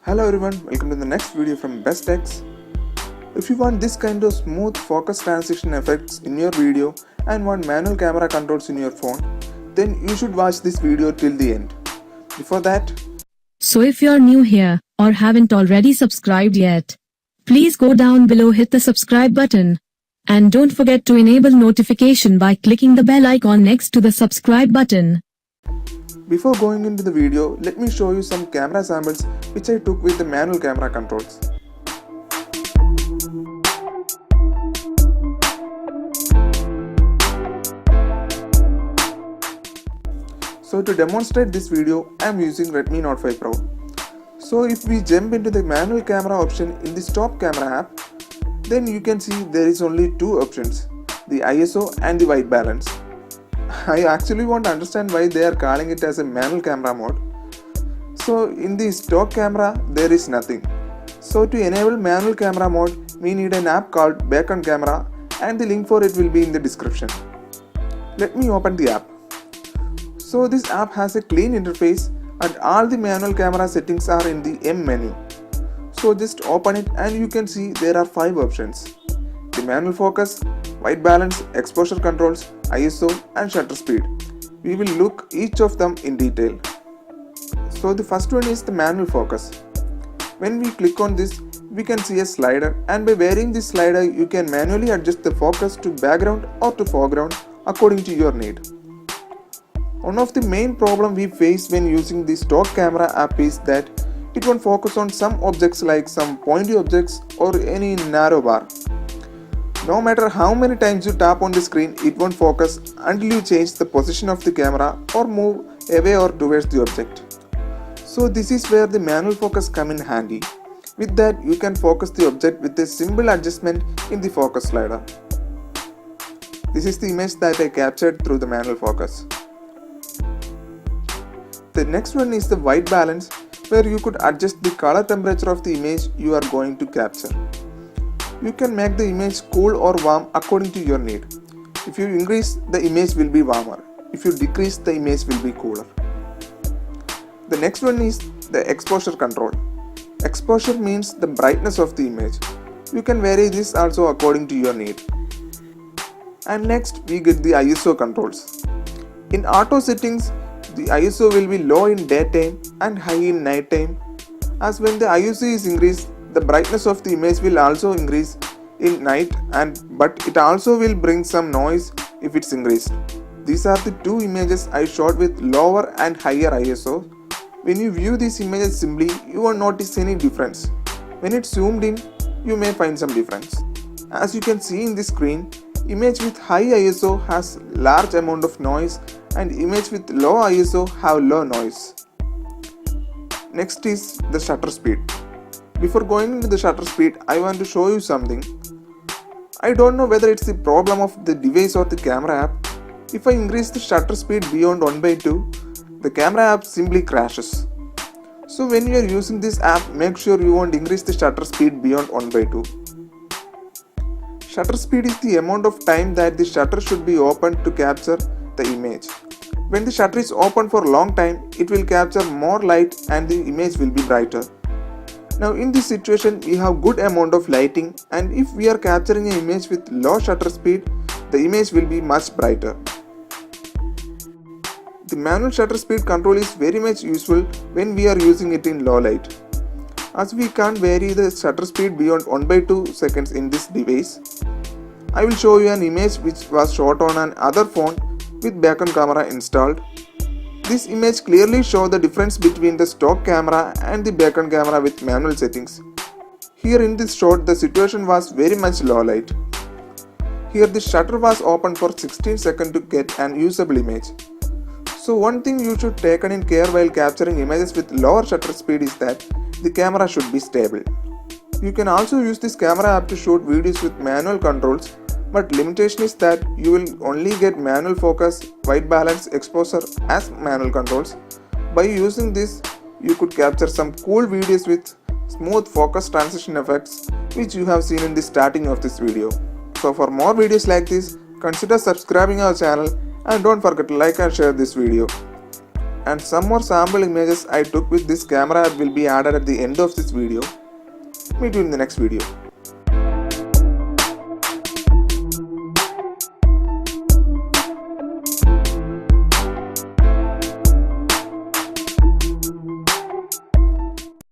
Hello everyone, welcome to the next video from Best X. If you want this kind of smooth focus transition effects in your video and want manual camera controls in your phone, then you should watch this video till the end. Before that, So if you're new here, or haven't already subscribed yet, please go down below, hit the subscribe button. And don't forget to enable notification by clicking the bell icon next to the subscribe button. before going into the video, let me show you some camera samples which I took with the manual camera controls. So to demonstrate this video, I am using Redmi Note 5 Pro. So if we jump into the manual camera option in the stop camera app, then you can see there is only two options, the ISO and the white balance. I actually want to understand why they are calling it as a manual camera mode. So in the stock camera there is nothing. So to enable manual camera mode, we need an app called Beacon Camera and the link for it will be in the description. Let me open the app. So this app has a clean interface and all the manual camera settings are in the M menu. So just open it and you can see there are 5 options. The manual focus, white balance, exposure controls, ISO and shutter speed. We will look each of them in detail. So the first one is the manual focus. When we click on this, we can see a slider, and by varying this slider you can manually adjust the focus to background or to foreground according to your need. One of the main problems we face when using the stock camera app is that it won't focus on some objects like some pointy objects or any narrow bar. No matter how many times you tap on the screen, it won't focus until you change the position of the camera or move away or towards the object. So this is where the manual focus come in handy. With that, you can focus the object with a simple adjustment in the focus slider. This is the image that I captured through the manual focus. The next one is the white balance, where you could adjust the color temperature of the image you are going to capture. You can make the image cool or warm according to your need. If you increase, the image will be warmer. If you decrease, the image will be cooler. The next one is the exposure control. Exposure means the brightness of the image. You can vary this also according to your need. And next we get the ISO controls. In auto settings, the ISO will be low in daytime and high in nighttime. As when the ISO is increased, the brightness of the image will also increase in night, but it also will bring some noise if it's increased. These are the two images I shot with lower and higher ISO. When you view these images simply, you won't notice any difference. When it's zoomed in, you may find some difference. As you can see in the screen, image with high ISO has large amount of noise and image with low ISO have low noise. Next is the shutter speed. Before going into the shutter speed, I want to show you something. I don't know whether it's the problem of the device or the camera app. If I increase the shutter speed beyond 1/2, the camera app simply crashes. So when you are using this app, make sure you won't increase the shutter speed beyond 1/2. Shutter speed is the amount of time that the shutter should be open to capture the image. When the shutter is open for a long time, it will capture more light and the image will be brighter. Now in this situation, we have good amount of lighting, and if we are capturing an image with low shutter speed, the image will be much brighter. The manual shutter speed control is very much useful when we are using it in low light. As we can't vary the shutter speed beyond 1/2 seconds in this device, I will show you an image which was shot on an other phone with Beacon camera installed. This image clearly shows the difference between the stock camera and the Beacon camera with manual settings. Here in this shot, the situation was very much low light. Here the shutter was open for 16 seconds to get an usable image. So one thing you should take in care while capturing images with lower shutter speed is that the camera should be stable. You can also use this camera app to shoot videos with manual controls, but limitation is that you will only get manual focus, white balance, exposure as manual controls. By using this, you could capture some cool videos with smooth focus transition effects which you have seen in the starting of this video. So for more videos like this, consider subscribing our channel and don't forget to like and share this video. and some more sample images I took with this camera app will be added at the end of this video. Meet you in the next video.